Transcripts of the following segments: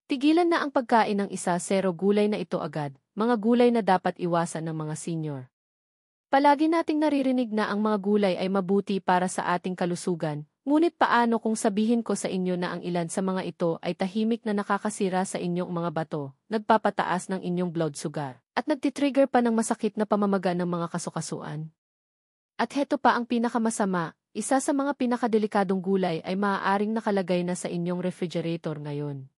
Tigilan na ang pagkain ng isa-zero gulay na ito agad, mga gulay na dapat iwasan ng mga senior. Palagi nating naririnig na ang mga gulay ay mabuti para sa ating kalusugan, ngunit paano kung sabihin ko sa inyo na ang ilan sa mga ito ay tahimik na nakakasira sa inyong mga bato, nagpapataas ng inyong blood sugar, at nagtitrigger pa ng masakit na pamamaga ng mga kasukasuan? At heto pa ang pinakamasama, isa sa mga pinakadelikadong gulay ay maaaring nakalagay na sa inyong refrigerator ngayon.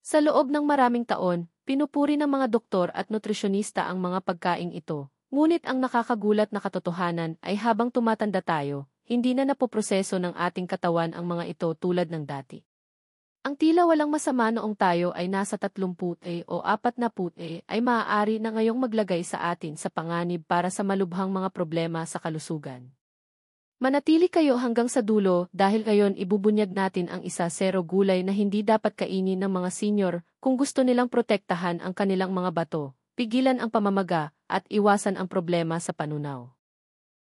Sa loob ng maraming taon, pinupuri ng mga doktor at nutrisyonista ang mga pagkaing ito. Ngunit ang nakakagulat na katotohanan ay habang tumatanda tayo, hindi na napoproseso ng ating katawan ang mga ito tulad ng dati. Ang tila walang masama noong tayo ay nasa 30 o 40 ay maaari na ngayong maglagay sa atin sa panganib para sa malubhang mga problema sa kalusugan. Manatili kayo hanggang sa dulo dahil ngayon ibubunyag natin ang isa-zero gulay na hindi dapat kainin ng mga senior kung gusto nilang protektahan ang kanilang mga bato, pigilan ang pamamaga, at iwasan ang problema sa panunaw.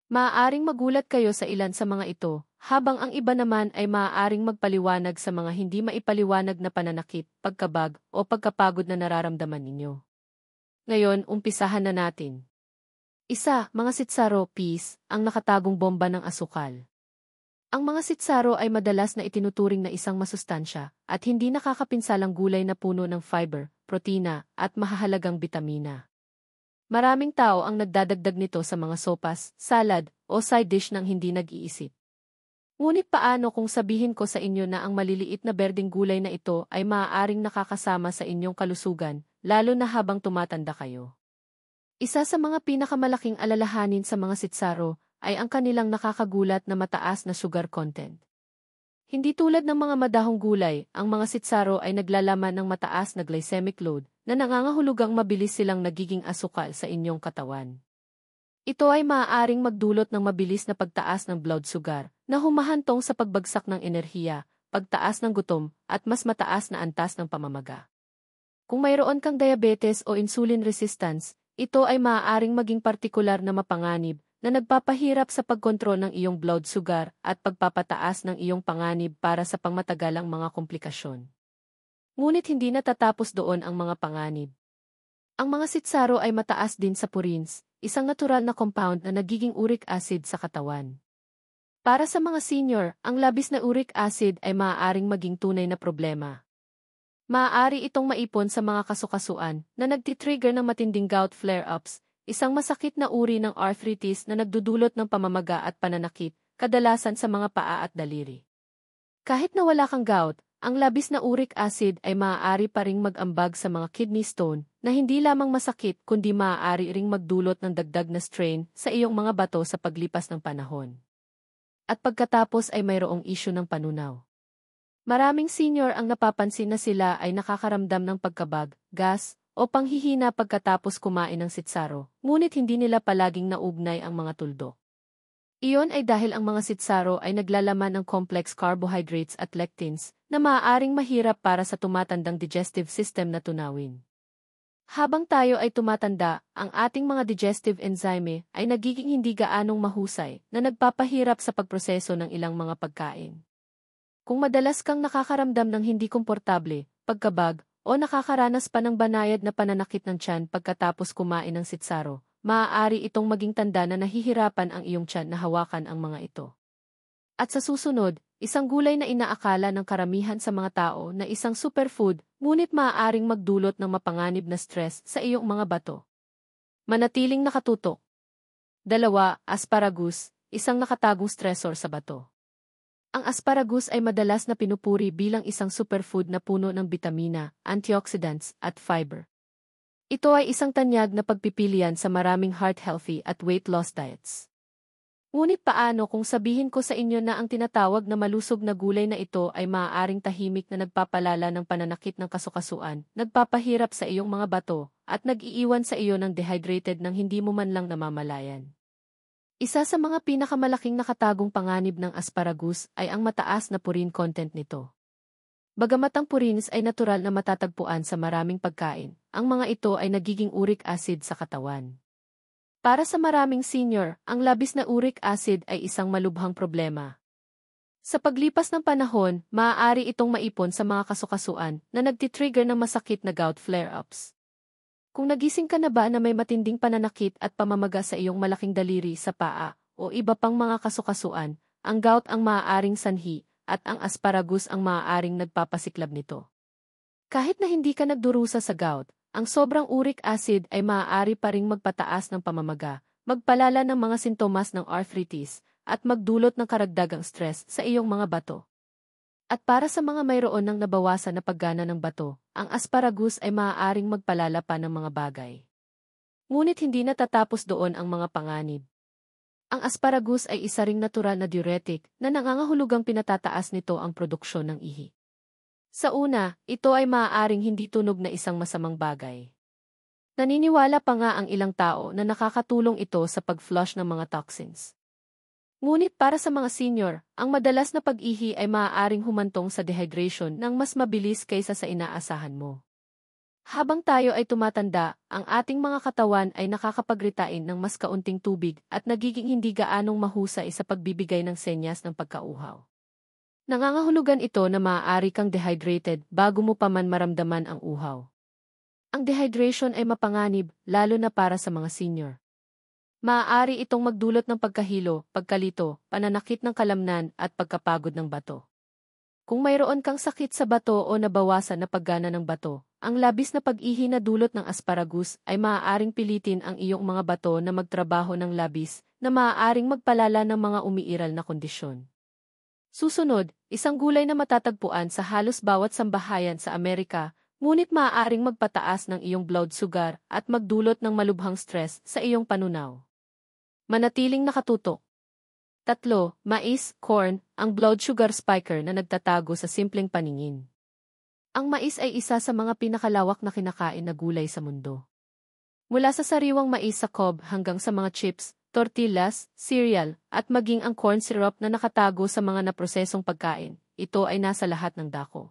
Maaaring magulat kayo sa ilan sa mga ito, habang ang iba naman ay maaaring magpaliwanag sa mga hindi maipaliwanag na pananakit, pagkabag, o pagkapagod na nararamdaman ninyo. Ngayon, umpisahan na natin. Mga sitsaro, peas, ang nakatagong bomba ng asukal. Ang mga sitsaro ay madalas na itinuturing na isang masustansya at hindi nakakapinsalang gulay na puno ng fiber, protina, at mahahalagang bitamina. Maraming tao ang nagdadagdag nito sa mga sopas, salad, o side dish nang hindi nag-iisip. Ngunit paano kung sabihin ko sa inyo na ang maliliit na berdeng gulay na ito ay maaaring nakakasama sa inyong kalusugan, lalo na habang tumatanda kayo? Isa sa mga pinakamalaking alalahanin sa mga sitsaro ay ang kanilang nakakagulat na mataas na sugar content. Hindi tulad ng mga madahong gulay, ang mga sitsaro ay naglalaman ng mataas na glycemic load na nangangahulugang mabilis silang nagiging asukal sa inyong katawan. Ito ay maaaring magdulot ng mabilis na pagtaas ng blood sugar na humahantong sa pagbagsak ng enerhiya, pagtaas ng gutom, at mas mataas na antas ng pamamaga. Kung mayroon kang diabetes o insulin resistance, ito ay maaaring maging partikular na mapanganib na nagpapahirap sa pagkontrol ng iyong blood sugar at pagpapataas ng iyong panganib para sa pangmatagalang mga komplikasyon. Ngunit hindi natatapos doon ang mga panganib. Ang mga sitsaro ay mataas din sa purines, isang natural na compound na nagiging uric acid sa katawan. Para sa mga senior, ang labis na uric acid ay maaaring maging tunay na problema. Maaari itong maipon sa mga kasukasuan na nagtitrigger ng matinding gout flare-ups, isang masakit na uri ng arthritis na nagdudulot ng pamamaga at pananakit, kadalasan sa mga paa at daliri. Kahit na wala kang gout, ang labis na uric acid ay maaari pa ring mag-ambag sa mga kidney stone na hindi lamang masakit kundi maaari ring magdulot ng dagdag na strain sa iyong mga bato sa paglipas ng panahon. At pagkatapos ay mayroong issue ng panunaw. Maraming senior ang napapansin na sila ay nakakaramdam ng pagkabag, gas, o panghihina pagkatapos kumain ng sitsaro, ngunit hindi nila palaging naugnay ang mga tuldok. Iyon ay dahil ang mga sitsaro ay naglalaman ng complex carbohydrates at lectins na maaaring mahirap para sa tumatandang digestive system na tunawin. Habang tayo ay tumatanda, ang ating mga digestive enzyme ay nagiging hindi gaanong mahusay na nagpapahirap sa pagproseso ng ilang mga pagkain. Kung madalas kang nakakaramdam ng hindi komportable, pagkabag, o nakakaranas pa ng banayad na pananakit ng tiyan pagkatapos kumain ng sitsaro, maaari itong maging tanda na nahihirapan ang iyong tiyan na hawakan ang mga ito. At sa susunod, isang gulay na inaakala ng karamihan sa mga tao na isang superfood, ngunit maaaring magdulot ng mapanganib na stress sa iyong mga bato. Manatiling nakatutok. 2. Asparagus, isang nakatagong stressor sa bato. Ang asparagus ay madalas na pinupuri bilang isang superfood na puno ng bitamina, antioxidants, at fiber. Ito ay isang tanyag na pagpipilian sa maraming heart-healthy at weight loss diets. Ngunit paano kung sabihin ko sa inyo na ang tinatawag na malusog na gulay na ito ay maaaring tahimik na nagpapalala ng pananakit ng kasukasuan, nagpapahirap sa iyong mga bato, at nag-iiwan sa iyo ng dehydrated nang hindi mo man lang namamalayan? Isa sa mga pinakamalaking nakatagong panganib ng asparagus ay ang mataas na purine content nito. Bagamat ang purines ay natural na matatagpuan sa maraming pagkain, ang mga ito ay nagiging uric acid sa katawan. Para sa maraming senior, ang labis na uric acid ay isang malubhang problema. Sa paglipas ng panahon, maaari itong maipon sa mga kasukasuan na nagtitrigger ng masakit na gout flare-ups. Kung nagising ka na ba na may matinding pananakit at pamamaga sa iyong malaking daliri sa paa o iba pang mga kasukasuan, ang gout ang maaaring sanhi at ang asparagus ang maaaring nagpapasiklab nito. Kahit na hindi ka nagdurusa sa gout, ang sobrang uric acid ay maaari pa ring magpataas ng pamamaga, magpalala ng mga sintomas ng arthritis, at magdulot ng karagdagang stress sa iyong mga bato. At para sa mga mayroon ng nabawasan na paggana ng bato, ang asparagus ay maaaring magpalala pa ng mga bagay. Ngunit hindi natatapos doon ang mga panganib. Ang asparagus ay isa ring natural na diuretic na nangangahulugang pinatataas nito ang produksyon ng ihi. Sa una, ito ay maaaring hindi tunog na isang masamang bagay. Naniniwala pa nga ang ilang tao na nakakatulong ito sa pag-flush ng mga toxins. Ngunit para sa mga senior, ang madalas na pag-ihi ay maaaring humantong sa dehydration ng mas mabilis kaysa sa inaasahan mo. Habang tayo ay tumatanda, ang ating mga katawan ay nakakapagritain ng mas kaunting tubig at nagiging hindi gaanong mahusay sa pagbibigay ng senyas ng pagkauhaw. Nangangahulugan ito na maaari kang dehydrated bago mo pa man maramdaman ang uhaw. Ang dehydration ay mapanganib, lalo na para sa mga senior. Maaari itong magdulot ng pagkahilo, pagkalito, pananakit ng kalamnan at pagkapagod ng bato. Kung mayroon kang sakit sa bato o nabawasan na paggana ng bato, ang labis na pag-ihi na dulot ng asparagus ay maaaring pilitin ang iyong mga bato na magtrabaho ng labis na maaaring magpalala ng mga umiiral na kondisyon. Susunod, isang gulay na matatagpuan sa halos bawat sambahayan sa Amerika, ngunit maaaring magpataas ng iyong blood sugar at magdulot ng malubhang stress sa iyong panunaw. Manatiling nakatutok. 3. Mais, corn, ang blood sugar spiker na nagtatago sa simpleng paningin. Ang mais ay isa sa mga pinakalawak na kinakain na gulay sa mundo. Mula sa sariwang mais sa cob hanggang sa mga chips, tortillas, cereal, at maging ang corn syrup na nakatago sa mga naprosesong pagkain, ito ay nasa lahat ng dako.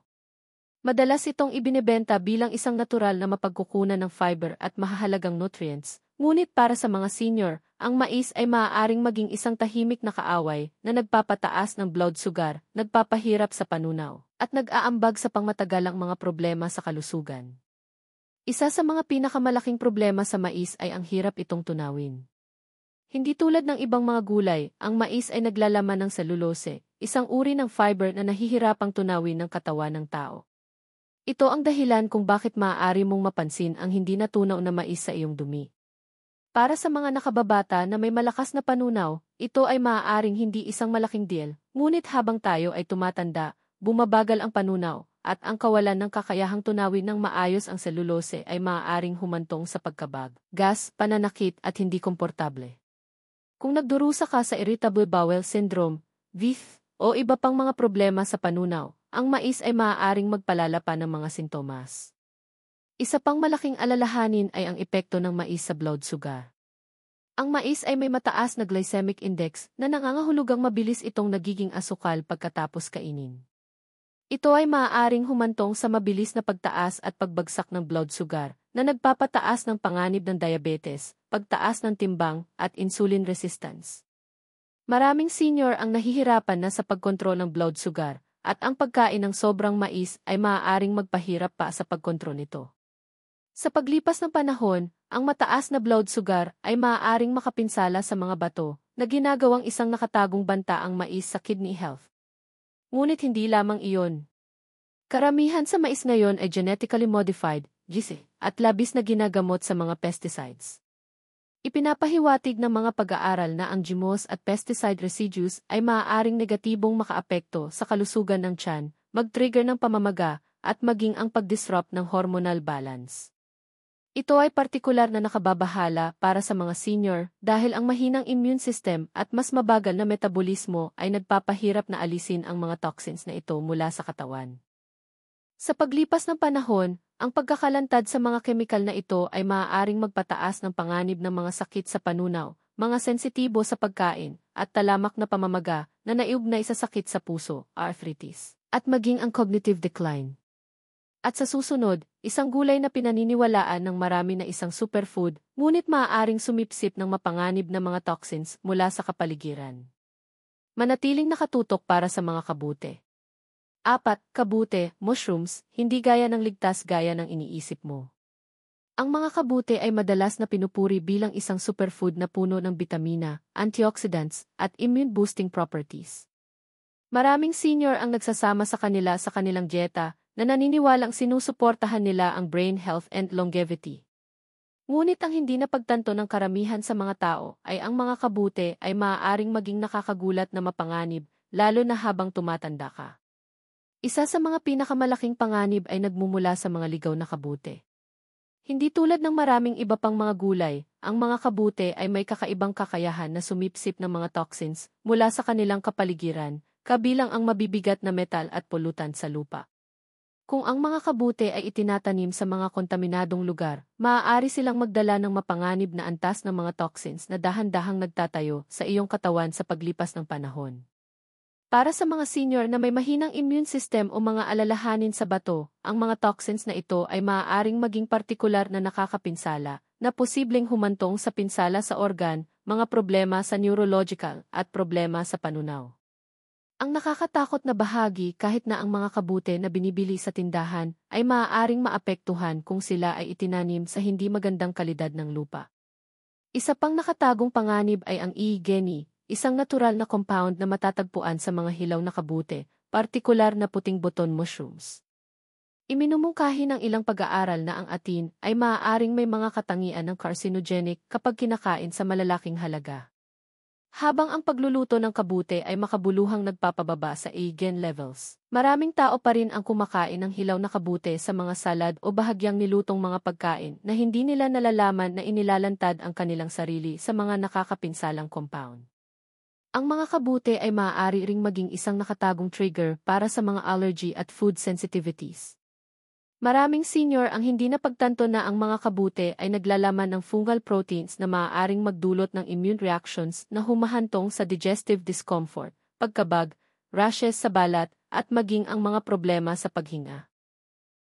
Madalas itong ibinebenta bilang isang natural na mapagkukunan ng fiber at mahahalagang nutrients, ngunit para sa mga senior, ang mais ay maaaring maging isang tahimik na kaaway na nagpapataas ng blood sugar, nagpapahirap sa panunaw, at nag-aambag sa pangmatagalang mga problema sa kalusugan. Isa sa mga pinakamalaking problema sa mais ay ang hirap itong tunawin. Hindi tulad ng ibang mga gulay, ang mais ay naglalaman ng selulose, isang uri ng fiber na nahihirapang tunawin ng katawan ng tao. Ito ang dahilan kung bakit maaari mong mapansin ang hindi natunaw na mais sa iyong dumi. Para sa mga nakababata na may malakas na panunaw, ito ay maaaring hindi isang malaking deal, ngunit habang tayo ay tumatanda, bumabagal ang panunaw, at ang kawalan ng kakayahang tunawin ng maayos ang selulose ay maaaring humantong sa pagkabag, gas, pananakit at hindi komportable. Kung nagdurusa ka sa irritable bowel syndrome, VIF, o iba pang mga problema sa panunaw, ang mais ay maaaring magpalala pa ng mga sintomas. Isa pang malaking alalahanin ay ang epekto ng mais sa blood sugar. Ang mais ay may mataas na glycemic index na nangangahulugang mabilis itong nagiging asukal pagkatapos kainin. Ito ay maaaring humantong sa mabilis na pagtaas at pagbagsak ng blood sugar na nagpapataas ng panganib ng diabetes, pagtaas ng timbang at insulin resistance. Maraming senior ang nahihirapan na sa pagkontrol ng blood sugar at ang pagkain ng sobrang mais ay maaaring magpahirap pa sa pagkontrol nito. Sa paglipas ng panahon, ang mataas na blood sugar ay maaaring makapinsala sa mga bato na ginagawang isang nakatagong banta ang mais sa kidney health. Ngunit hindi lamang iyon. Karamihan sa mais ngayon ay genetically modified, GC, at labis na ginagamot sa mga pesticides. Ipinapahiwatig ng mga pag-aaral na ang GMOs at pesticide residues ay maaaring negatibong makaapekto sa kalusugan ng tiyan, mag-trigger ng pamamaga, at maging ang pag-disrupt ng hormonal balance. Ito ay partikular na nakababahala para sa mga senior dahil ang mahinang immune system at mas mabagal na metabolismo ay nagpapahirap na alisin ang mga toxins na ito mula sa katawan. Sa paglipas ng panahon, ang pagkakalantad sa mga kemikal na ito ay maaaring magpataas ng panganib ng mga sakit sa panunaw, mga sensitibo sa pagkain, at talamak na pamamaga na naiugnay sa sakit sa puso, arthritis, at maging ang cognitive decline. At sa susunod, isang gulay na pinaniniwalaan ng marami na isang superfood, ngunit maaaring sumipsip ng mapanganib na mga toxins mula sa kapaligiran. Manatiling nakatutok para sa mga kabute. 4. Kabute, mushrooms, hindi gaya ng ligtas gaya ng iniisip mo. Ang mga kabute ay madalas na pinupuri bilang isang superfood na puno ng bitamina, antioxidants, at immune-boosting properties. Maraming senior ang nagsasama sa kanila sa kanilang dieta na naniniwalang sinusuportahan nila ang brain health and longevity. Ngunit ang hindi napagtanto ng karamihan sa mga tao ay ang mga kabute ay maaaring maging nakakagulat na mapanganib, lalo na habang tumatanda ka. Isa sa mga pinakamalaking panganib ay nagmumula sa mga ligaw na kabute. Hindi tulad ng maraming iba pang mga gulay, ang mga kabute ay may kakaibang kakayahan na sumipsip ng mga toxins mula sa kanilang kapaligiran, kabilang ang mabibigat na metal at polutan sa lupa. Kung ang mga kabute ay itinatanim sa mga kontaminadong lugar, maaari silang magdala ng mapanganib na antas ng mga toxins na dahan-dahang nagtatayo sa iyong katawan sa paglipas ng panahon. Para sa mga senior na may mahinang immune system o mga alalahanin sa bato, ang mga toxins na ito ay maaaring maging partikular na nakakapinsala, na posibleng humantong sa pinsala sa organ, mga problema sa neurological, at problema sa panunaw. Ang nakakatakot na bahagi kahit na ang mga kabute na binibili sa tindahan ay maaaring maapektuhan kung sila ay itinanim sa hindi magandang kalidad ng lupa. Isa pang nakatagong panganib ay ang E-geni, isang natural na compound na matatagpuan sa mga hilaw na kabute, partikular na puting buton mushrooms. Iminumungkahi ng ilang pag-aaral na ang atin ay maaaring may mga katangian ng carcinogenic kapag kinakain sa malalaking halaga. Habang ang pagluluto ng kabute ay makabuluhang nagpapababa sa E-gen levels, maraming tao pa rin ang kumakain ng hilaw na kabute sa mga salad o bahagyang nilutong mga pagkain na hindi nila nalalaman na inilalantad ang kanilang sarili sa mga nakakapinsalang compound. Ang mga kabute ay maaari ring maging isang nakatagong trigger para sa mga allergy at food sensitivities. Maraming senior ang hindi napagtanto na ang mga kabute ay naglalaman ng fungal proteins na maaaring magdulot ng immune reactions na humahantong sa digestive discomfort, pagkabag, rashes sa balat, at maging ang mga problema sa paghinga.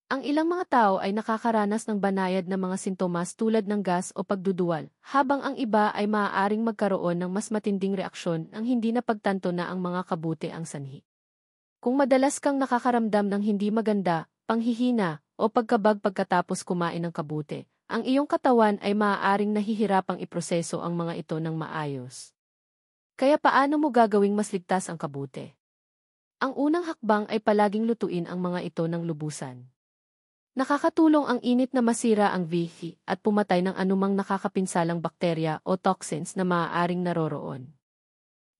Ang ilang mga tao ay nakakaranas ng banayad na mga sintomas tulad ng gas o pagduduwal, habang ang iba ay maaaring magkaroon ng mas matinding reaksyon nang hindi napagtanto na ang mga kabute ang sanhi. Kung madalas kang nakakaramdam ng hindi maganda, panghihina, o pagkabag pagkatapos kumain ng kabute, ang iyong katawan ay maaaring nahihirapang iproseso ang mga ito ng maayos. Kaya paano mo gagawing mas ligtas ang kabute? Ang unang hakbang ay palaging lutuin ang mga ito ng lubusan. Nakakatulong ang init na masira ang VC at pumatay ng anumang nakakapinsalang bakterya o toxins na maaaring naroroon.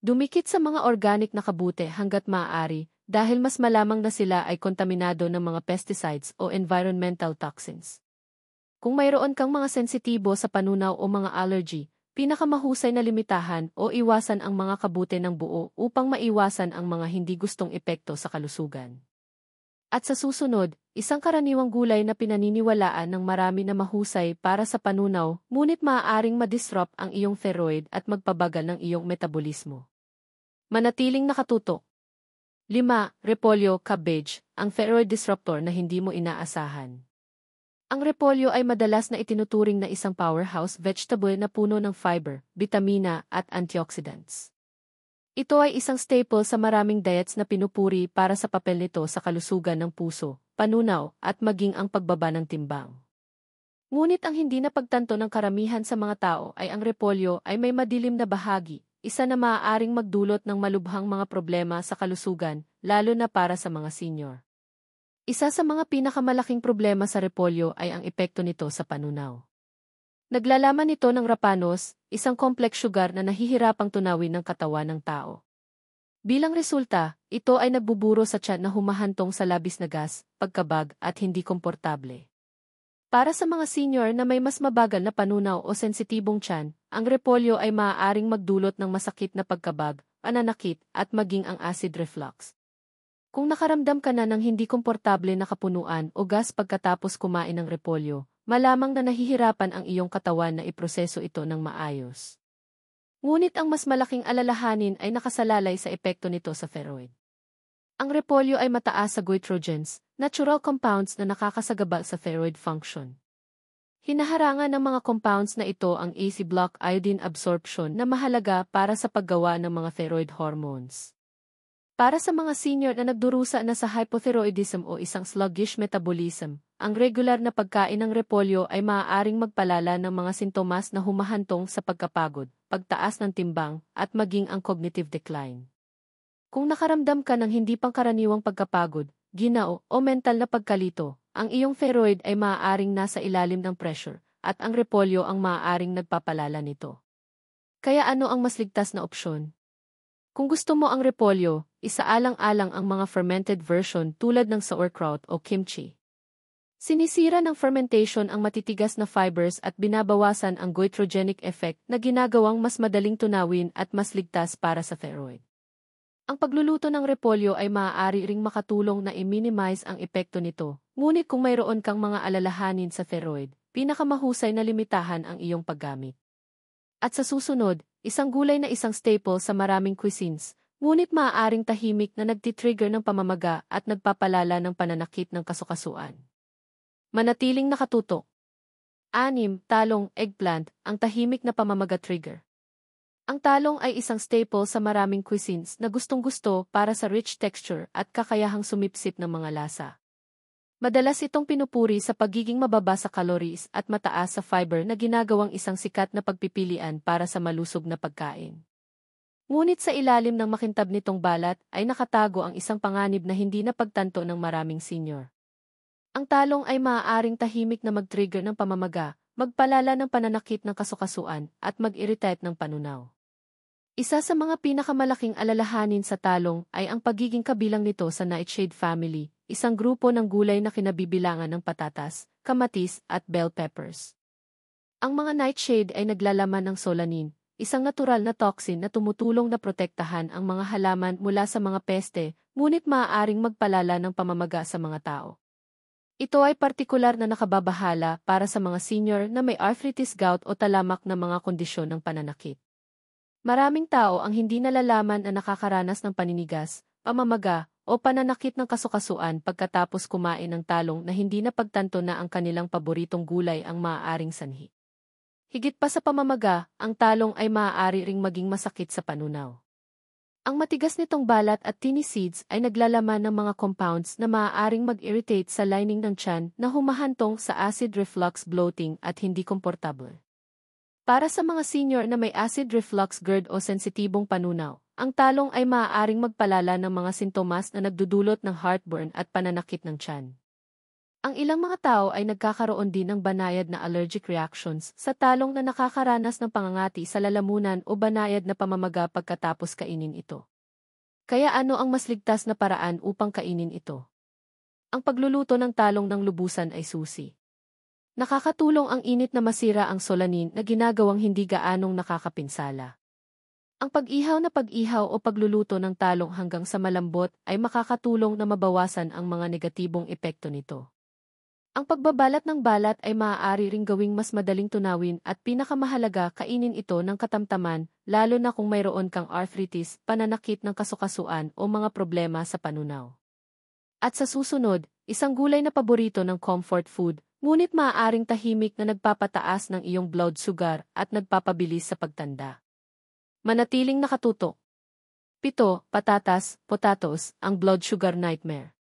Dumikit sa mga organic na kabute hanggat maaari, dahil mas malamang na sila ay kontaminado ng mga pesticides o environmental toxins. Kung mayroon kang mga sensitibo sa panunaw o mga allergy, pinakamahusay na limitahan o iwasan ang mga kabute ng buo upang maiwasan ang mga hindi gustong epekto sa kalusugan. At sa susunod, isang karaniwang gulay na pinaniniwalaan ng marami na mahusay para sa panunaw, ngunit maaaring ma-disrupt ang iyong thyroid at magpabagal ng iyong metabolismo. Manatiling nakatutok. 5. Repolyo, cabbage, ang thyroid disruptor na hindi mo inaasahan. Ang repolyo ay madalas na itinuturing na isang powerhouse vegetable na puno ng fiber, bitamina, at antioxidants. Ito ay isang staple sa maraming diets na pinupuri para sa papel nito sa kalusugan ng puso, panunaw, at maging ang pagbaba ng timbang. Ngunit ang hindi napagtanto ng karamihan sa mga tao ay ang repolyo ay may madilim na bahagi, isa na maaaring magdulot ng malubhang mga problema sa kalusugan, lalo na para sa mga senior. Isa sa mga pinakamalaking problema sa repolyo ay ang epekto nito sa panunaw. Naglalaman ito ng rapanos, isang complex sugar na nahihirapang tunawin ng katawan ng tao. Bilang resulta, ito ay nagbuburo sa tiyan na humahantong sa labis na gas, pagkabag, at hindi komportable. Para sa mga senior na may mas mabagal na panunaw o sensitibong tiyan, ang repolyo ay maaaring magdulot ng masakit na pagkabag, pananakit, at maging ang acid reflux. Kung nakaramdam ka na ng hindi komportable na kapunuan o gas pagkatapos kumain ng repolyo, malamang na nahihirapan ang iyong katawan na iproseso ito ng maayos. Ngunit ang mas malaking alalahanin ay nakasalalay sa epekto nito sa thyroid. Ang repolyo ay mataas sa goitrogens, natural compounds na nakakasagabal sa thyroid function. Hinaharangan ng mga compounds na ito ang AC-block iodine absorption na mahalaga para sa paggawa ng mga thyroid hormones. Para sa mga senior na nagdurusa na sa hypothyroidism o isang sluggish metabolism, ang regular na pagkain ng repolyo ay maaaring magpalala ng mga sintomas na humahantong sa pagkapagod, pagtaas ng timbang, at maging ang cognitive decline. Kung nakaramdam ka ng hindi pangkaraniwang pagkapagod, ginao, o mental na pagkalito, ang iyong thyroid ay maaaring nasa ilalim ng pressure, at ang repolyo ang maaaring nagpapalala nito. Kaya ano ang mas ligtas na opsyon? Kung gusto mo ang repolyo, isaalang-alang ang mga fermented version tulad ng sauerkraut o kimchi. Sinisira ng fermentation ang matitigas na fibers at binabawasan ang goitrogenic effect na ginagawang mas madaling tunawin at mas ligtas para sa thyroid. Ang pagluluto ng repolyo ay maaari ring makatulong na i-minimize ang epekto nito, ngunit kung mayroon kang mga alalahanin sa thyroid, pinakamahusay na limitahan ang iyong paggamit. At sa susunod, isang gulay na isang staple sa maraming cuisines, ngunit maaaring tahimik na nagtitrigger ng pamamaga at nagpapalala ng pananakit ng kasukasuan. Manatiling nakatutok. 6. Talong, eggplant, ang tahimik na pamamaga trigger. Ang talong ay isang staple sa maraming cuisines na gustong-gusto para sa rich texture at kakayahang sumipsip ng mga lasa. Madalas itong pinupuri sa pagiging mababa sa calories at mataas sa fiber na ginagawang isang sikat na pagpipilian para sa malusog na pagkain. Ngunit sa ilalim ng makintab nitong balat ay nakatago ang isang panganib na hindi napagtanto ng maraming senior. Ang talong ay maaaring tahimik na mag-trigger ng pamamaga, magpalala ng pananakit ng kasukasuan, at mag-irritate ng panunaw. Isa sa mga pinakamalaking alalahanin sa talong ay ang pagiging kabilang nito sa nightshade family, isang grupo ng gulay na kinabibilangan ng patatas, kamatis, at bell peppers. Ang mga nightshade ay naglalaman ng solanin, isang natural na toxin na tumutulong na protektahan ang mga halaman mula sa mga peste, ngunit maaaring magpalala ng pamamaga sa mga tao. Ito ay partikular na nakababahala para sa mga senior na may arthritis, gout o talamak na mga kondisyon ng pananakit. Maraming tao ang hindi nalalaman na nakakaranas ng paninigas, pamamaga, o pananakit ng kasukasuan pagkatapos kumain ng talong na hindi napagtanto na ang kanilang paboritong gulay ang maaaring sanhi. Higit pa sa pamamaga, ang talong ay maaari ring maging masakit sa panunaw. Ang matigas nitong balat at tiny seeds ay naglalaman ng mga compounds na maaaring mag-irritate sa lining ng tiyan na humahantong sa acid reflux, bloating at hindi komportable. Para sa mga senior na may acid reflux, GERD o sensitibong panunaw, ang talong ay maaaring magpalala ng mga sintomas na nagdudulot ng heartburn at pananakit ng tiyan. Ang ilang mga tao ay nagkakaroon din ng banayad na allergic reactions sa talong na nakakaranas ng pangangati sa lalamunan o banayad na pamamaga pagkatapos kainin ito. Kaya ano ang mas ligtas na paraan upang kainin ito? Ang pagluluto ng talong ng lubusan ay susi. Nakakatulong ang init na masira ang solanin na ginagawang hindi gaanong nakakapinsala. Ang pag-ihaw o pagluluto ng talong hanggang sa malambot ay makakatulong na mabawasan ang mga negatibong epekto nito. Ang pagbabalat ng balat ay maaari ring gawing mas madaling tunawin at pinakamahalaga, kainin ito ng katamtaman, lalo na kung mayroon kang arthritis, pananakit ng kasukasuan o mga problema sa panunaw. At sa susunod, isang gulay na paborito ng comfort food, ngunit maaaring tahimik na nagpapataas ng iyong blood sugar at nagpapabilis sa pagtanda. Manatiling nakatutok. 7. Patatas, potatoes, ang blood sugar nightmare.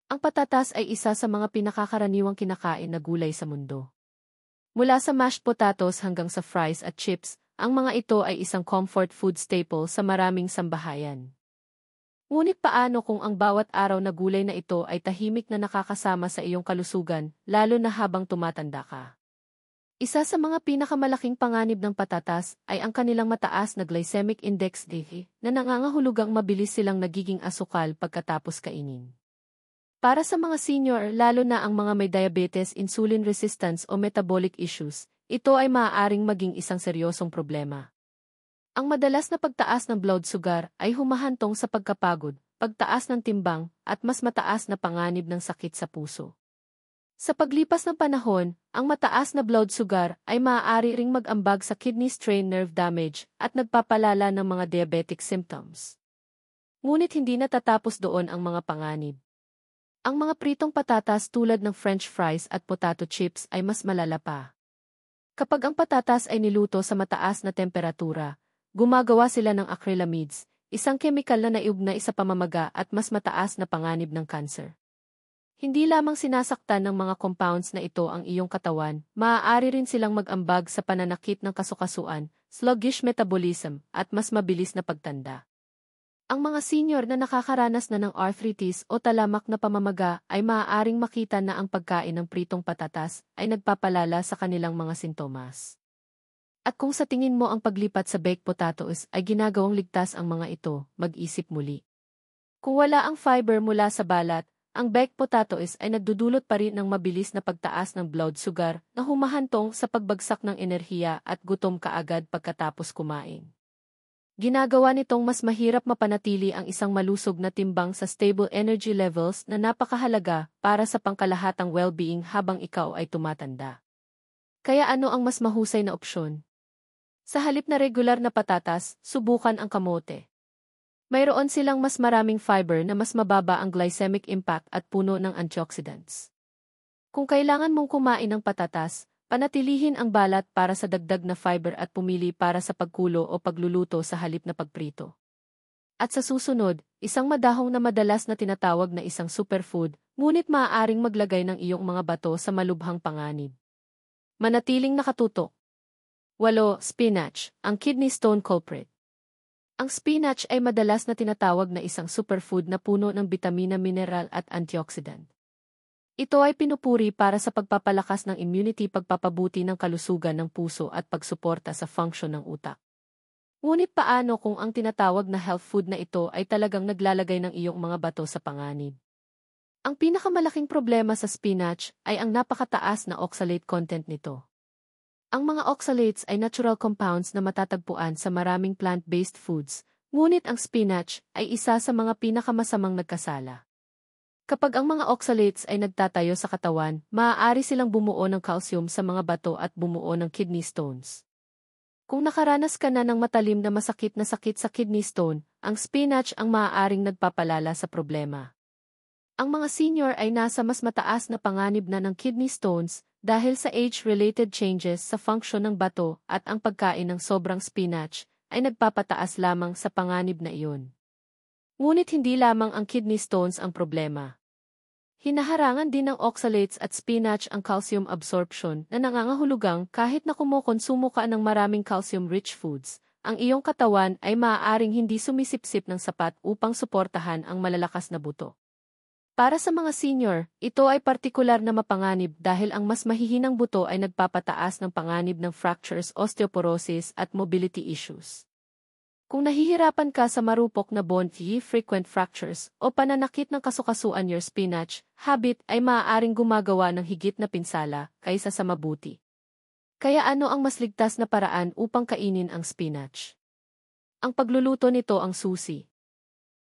Ang patatas ay isa sa mga pinakakaraniwang kinakain na gulay sa mundo. Mula sa mashed potatoes hanggang sa fries at chips, ang mga ito ay isang comfort food staple sa maraming sambahayan. Ngunit paano kung ang bawat araw na gulay na ito ay tahimik na nakakasama sa iyong kalusugan, lalo na habang tumatanda ka? Isa sa mga pinakamalaking panganib ng patatas ay ang kanilang mataas na glycemic index na nangangahulugang mabilis silang nagiging asukal pagkatapos kainin. Para sa mga senior, lalo na ang mga may diabetes, insulin resistance o metabolic issues, ito ay maaaring maging isang seryosong problema. Ang madalas na pagtaas ng blood sugar ay humahantong sa pagkapagod, pagtaas ng timbang, at mas mataas na panganib ng sakit sa puso. Sa paglipas ng panahon, ang mataas na blood sugar ay maaari ring mag-ambag sa kidney strain, nerve damage, at nagpapalala ng mga diabetic symptoms. Ngunit hindi natatapos doon ang mga panganib. Ang mga pritong patatas tulad ng French fries at potato chips ay mas malala pa. Kapag ang patatas ay niluto sa mataas na temperatura, gumagawa sila ng acrylamides, isang kemikal na naiugnay sa pamamaga at mas mataas na panganib ng kanser. Hindi lamang sinasaktan ng mga compounds na ito ang iyong katawan, maaari rin silang mag-ambag sa pananakit ng kasukasuan, sluggish metabolism, at mas mabilis na pagtanda. Ang mga senior na nakakaranas na ng arthritis o talamak na pamamaga ay maaaring makita na ang pagkain ng pritong patatas ay nagpapalala sa kanilang mga sintomas. At kung sa tingin mo ang paglipat sa baked potatoes ay ginagawang ligtas ang mga ito, mag-isip muli. Kung wala ang fiber mula sa balat, ang baked potatoes ay nagdudulot pa rin ng mabilis na pagtaas ng blood sugar na humahantong sa pagbagsak ng enerhiya at gutom kaagad pagkatapos kumain. Ginagawa nitong mas mahirap mapanatili ang isang malusog na timbang sa stable energy levels na napakahalaga para sa pangkalahatang well-being habang ikaw ay tumatanda. Kaya ano ang mas mahusay na opsyon? Sa halip na regular na patatas, subukan ang kamote. Mayroon silang mas maraming fiber na mas mababa ang glycemic impact at puno ng antioxidants. Kung kailangan mong kumain ng patatas, panatilihin ang balat para sa dagdag na fiber at pumili para sa pagkulo o pagluluto sa halip na pagprito. At sa susunod, isang madahong na madalas na tinatawag na isang superfood, ngunit maaaring maglagay ng iyong mga bato sa malubhang panganib. Manatiling nakatutok. 8. Spinach, ang kidney stone culprit. Ang spinach ay madalas na tinatawag na isang superfood na puno ng bitamina, mineral at antioxidant. Ito ay pinupuri para sa pagpapalakas ng immunity, pagpapabuti ng kalusugan ng puso at pagsuporta sa function ng utak. Ngunit paano kung ang tinatawag na health food na ito ay talagang naglalagay ng iyong mga bato sa panganib? Ang pinakamalaking problema sa spinach ay ang napakataas na oxalate content nito. Ang mga oxalates ay natural compounds na matatagpuan sa maraming plant-based foods, ngunit ang spinach ay isa sa mga pinakamasamang nagkasala. Kapag ang mga oxalates ay nagtatayo sa katawan, maaari silang bumuo ng calcium sa mga bato at bumuo ng kidney stones. Kung nakaranas ka na ng matalim na masakit na sakit sa kidney stone, ang spinach ang maaaring nagpapalala sa problema. Ang mga senior ay nasa mas mataas na panganib na ng kidney stones dahil sa age-related changes sa function ng bato at ang pagkain ng sobrang spinach ay nagpapataas lamang sa panganib na iyon. Ngunit hindi lamang ang kidney stones ang problema. Hinaharangan din ng oxalates at spinach ang calcium absorption na nangangahulugang kahit na kumukonsumo ka ng maraming calcium-rich foods, ang iyong katawan ay maaaring hindi sumisipsip ng sapat upang suportahan ang malalakas na buto. Para sa mga senior, ito ay partikular na mapanganib dahil ang mas mahihinang buto ay nagpapataas ng panganib ng fractures, osteoporosis at mobility issues. Kung nahihirapan ka sa marupok na bone, frequent fractures, o pananakit ng kasukasuan, your spinach habit ay maaaring gumagawa ng higit na pinsala kaysa sa mabuti. Kaya ano ang mas ligtas na paraan upang kainin ang spinach? Ang pagluluto nito ang susi.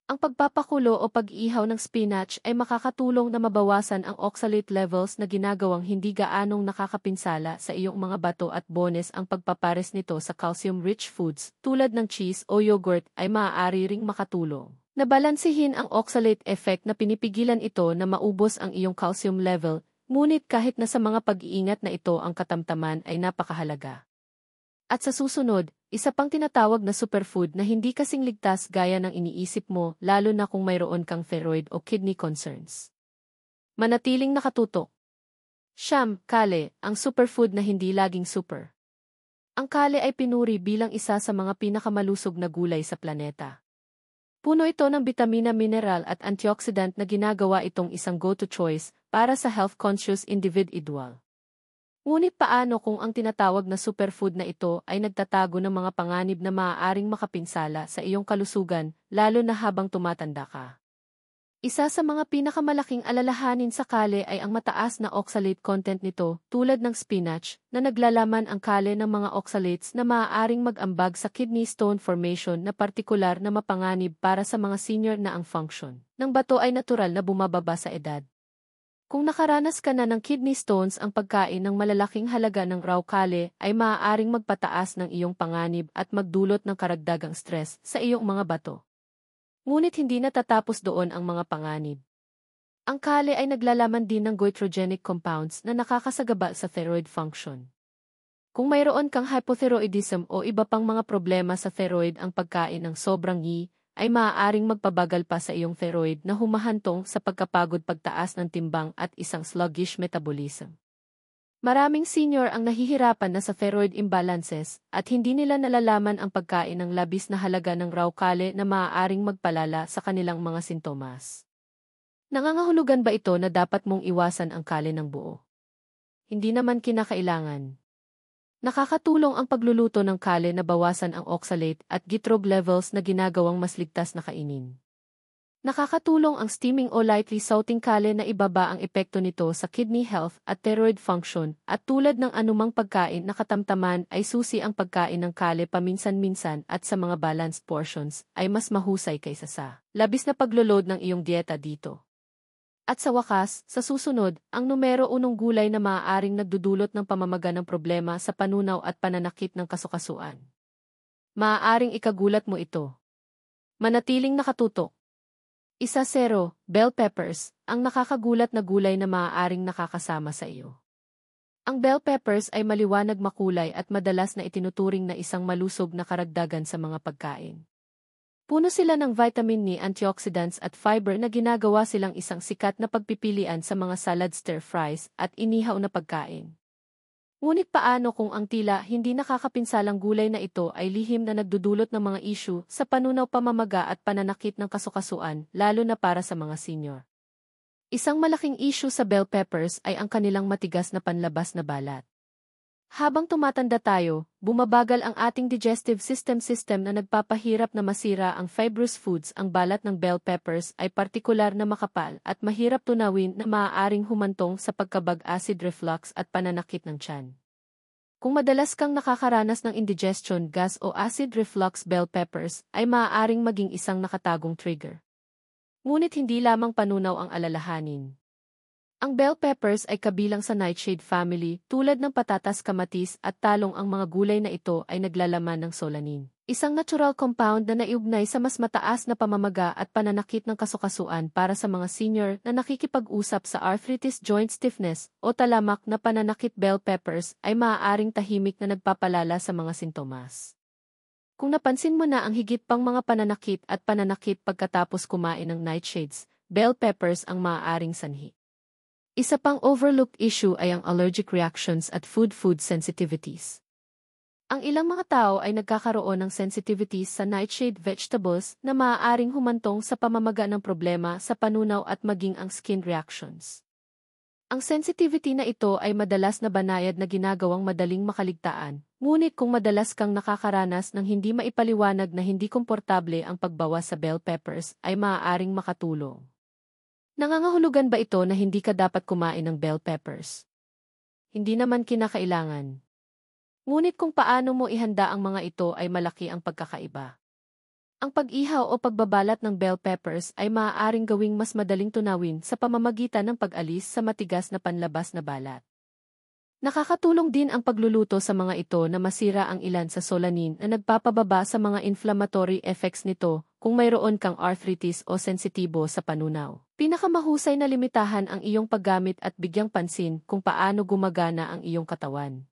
Ang pagpapakulo o pag-ihaw ng spinach ay makakatulong na mabawasan ang oxalate levels na ginagawang hindi gaanong nakakapinsala sa iyong mga bato at bones. Ang pagpapares nito sa calcium-rich foods tulad ng cheese o yogurt ay maaari ring makatulong. Nabalansihin ang oxalate effect na pinipigilan ito na maubos ang iyong calcium level, ngunit kahit na sa mga pag-iingat na ito ang katamtaman ay napakahalaga. At sa susunod, isa pang tinatawag na superfood na hindi kasing ligtas gaya ng iniisip mo lalo na kung mayroon kang thyroid o kidney concerns. Manatiling nakatutok. Kale, ang superfood na hindi laging super. Ang kale ay pinuri bilang isa sa mga pinakamalusog na gulay sa planeta. Puno ito ng bitamina, mineral at antioxidant na ginagawa itong isang go-to choice para sa health-conscious individual. Ngunit paano kung ang tinatawag na superfood na ito ay nagtatago ng mga panganib na maaaring makapinsala sa iyong kalusugan, lalo na habang tumatanda ka? Isa sa mga pinakamalaking alalahanin sa kale ay ang mataas na oxalate content nito, tulad ng spinach, na naglalaman ang kale ng mga oxalates na maaaring mag-ambag sa kidney stone formation na partikular na mapanganib para sa mga senior na ang function ng bato ay natural na bumababa sa edad. Kung nakaranas ka na ng kidney stones, ang pagkain ng malalaking halaga ng raw kale ay maaaring magpataas ng iyong panganib at magdulot ng karagdagang stress sa iyong mga bato. Ngunit hindi natatapos doon ang mga panganib. Ang kale ay naglalaman din ng goitrogenic compounds na nakakasagaba sa thyroid function. Kung mayroon kang hypothyroidism o iba pang mga problema sa thyroid, ang pagkain ng sobrang Yi ay maaaring magpabagal pa sa iyong thyroid na humahantong sa pagkapagod, pagtaas ng timbang at isang sluggish metabolism. Maraming senior ang nahihirapan na sa thyroid imbalances at hindi nila nalalaman ang pagkain ng labis na halaga ng raw kale na maaaring magpalala sa kanilang mga sintomas. Nangangahulugan ba ito na dapat mong iwasan ang kale ng buo? Hindi naman kinakailangan. Nakakatulong ang pagluluto ng kale na bawasan ang oxalate at gitrog levels na ginagawang mas ligtas na kainin. Nakakatulong ang steaming o lightly sauteing kale na ibaba ang epekto nito sa kidney health at thyroid function, at tulad ng anumang pagkain na katamtaman ay susi ang pagkain ng kale paminsan-minsan at sa mga balanced portions ay mas mahusay kaysa sa labis na pagloload ng iyong dieta dito. At sa wakas, sa susunod, ang numero 1 gulay na maaaring nagdudulot ng pamamaga ng problema sa panunaw at pananakit ng kasukasuan. Maaaring ikagulat mo ito. Manatiling nakatutok. 1. Bell peppers, ang nakakagulat na gulay na maaaring nakakasama sa iyo. Ang bell peppers ay maliwanag makulay at madalas na itinuturing na isang malusog na karagdagan sa mga pagkain. Puno sila ng vitamin ni antioxidants at fiber na ginagawa silang isang sikat na pagpipilian sa mga salad, stir-fries at inihaw na pagkain. Ngunit paano kung ang tila hindi nakakapinsalang gulay na ito ay lihim na nagdudulot ng mga issue sa panunaw, pamamaga at pananakit ng kasukasuan, lalo na para sa mga senior? Isang malaking issue sa bell peppers ay ang kanilang matigas na panlabas na balat. Habang tumatanda tayo, bumabagal ang ating digestive system na nagpapahirap na masira ang fibrous foods. Ang balat ng bell peppers ay partikular na makapal at mahirap tunawin na maaaring humantong sa pagkabag, acid reflux at pananakit ng tiyan. Kung madalas kang nakakaranas ng indigestion, gas o acid reflux, bell peppers ay maaaring maging isang nakatagong trigger. Ngunit hindi lamang panunaw ang alalahanin. Ang bell peppers ay kabilang sa nightshade family, tulad ng patatas, kamatis at talong. Ang mga gulay na ito ay naglalaman ng solanin, isang natural compound na naiugnay sa mas mataas na pamamaga at pananakit ng kasukasuan. Para sa mga senior na nakikipag-usap sa arthritis, joint stiffness o talamak na pananakit, bell peppers ay maaaring tahimik na nagpapalala sa mga sintomas. Kung napansin mo na ang higit pang mga pananakit pagkatapos kumain ng nightshades, bell peppers ang maaaring sanhi. Isa pang overlooked issue ay ang allergic reactions at food sensitivities. Ang ilang mga tao ay nagkakaroon ng sensitivities sa nightshade vegetables na maaaring humantong sa pamamaga ng problema sa panunaw at maging ang skin reactions. Ang sensitivity na ito ay madalas na banayad na ginagawang madaling makaligtaan, ngunit kung madalas kang nakakaranas ng hindi maipaliwanag na hindi komportable, ang pagbawas sa bell peppers ay maaaring makatulong. Nangangahulugan ba ito na hindi ka dapat kumain ng bell peppers? Hindi naman kinakailangan. Ngunit kung paano mo ihanda ang mga ito ay malaki ang pagkakaiba. Ang pag-ihaw o pagbabalat ng bell peppers ay maaaring gawing mas madaling tunawin sa pamamagitan ng pag-alis sa matigas na panlabas na balat. Nakakatulong din ang pagluluto sa mga ito na masira ang ilan sa solanin na nagpapababa sa mga inflammatory effects nito kung mayroon kang arthritis o sensitibo sa panunaw. Pinakamahusay na limitahan ang iyong paggamit at bigyang pansin kung paano gumagana ang iyong katawan.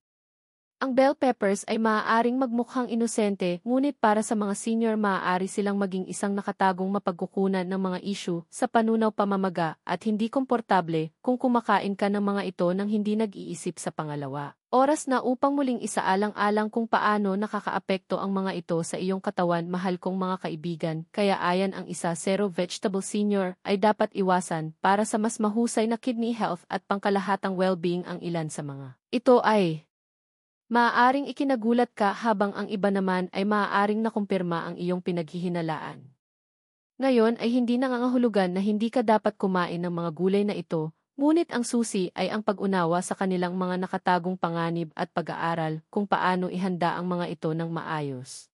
Ang bell peppers ay maaaring magmukhang inosente, ngunit para sa mga senior maaari silang maging isang nakatagong mapagkukunan ng mga issue sa panunaw, pamamaga at hindi komportable kung kumakain ka ng mga ito nang hindi nag-iisip sa pangalawa. Oras na upang muling isaalang-alang kung paano nakakaapekto ang mga ito sa iyong katawan. Mahal kong mga kaibigan, kaya ayan ang 1 zero vegetable senior ay dapat iwasan para sa mas mahusay na kidney health at pangkalahatang well-being. Ang ilan sa mga ito ay maaaring ikinagulat ka, habang ang iba naman ay maaaring nakumpirma ang iyong pinaghihinalaan. Ngayon ay hindi nangangahulugan na hindi ka dapat kumain ng mga gulay na ito, ngunit ang susi ay ang pag-unawa sa kanilang mga nakatagong panganib at pag-aaral kung paano ihanda ang mga ito ng maayos.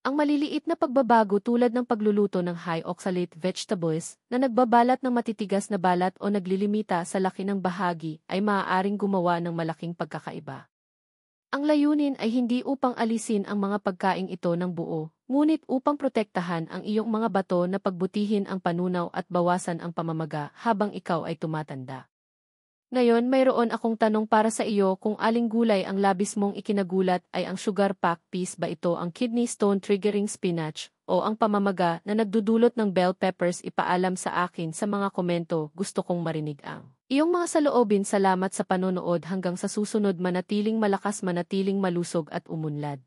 Ang maliliit na pagbabago tulad ng pagluluto ng high-oxalate vegetables na nagbabalat ng matitigas na balat o naglilimita sa laki ng bahagi ay maaaring gumawa ng malaking pagkakaiba. Ang layunin ay hindi upang alisin ang mga pagkaing ito ng buo, ngunit upang protektahan ang iyong mga bato na pagbutihin ang panunaw at bawasan ang pamamaga habang ikaw ay tumatanda. Ngayon mayroon akong tanong para sa iyo, kung aling gulay ang labis mong ikinagulat, ay ang sugar pack peas ba ito, ang kidney stone triggering spinach, o ang pamamaga na nagdudulot ng bell peppers? Ipaalam sa akin sa mga komento, gusto kong marinig ang iyong mga saloobin. Salamat sa panonood, hanggang sa susunod, manatiling malakas, manatiling malusog at umunlad.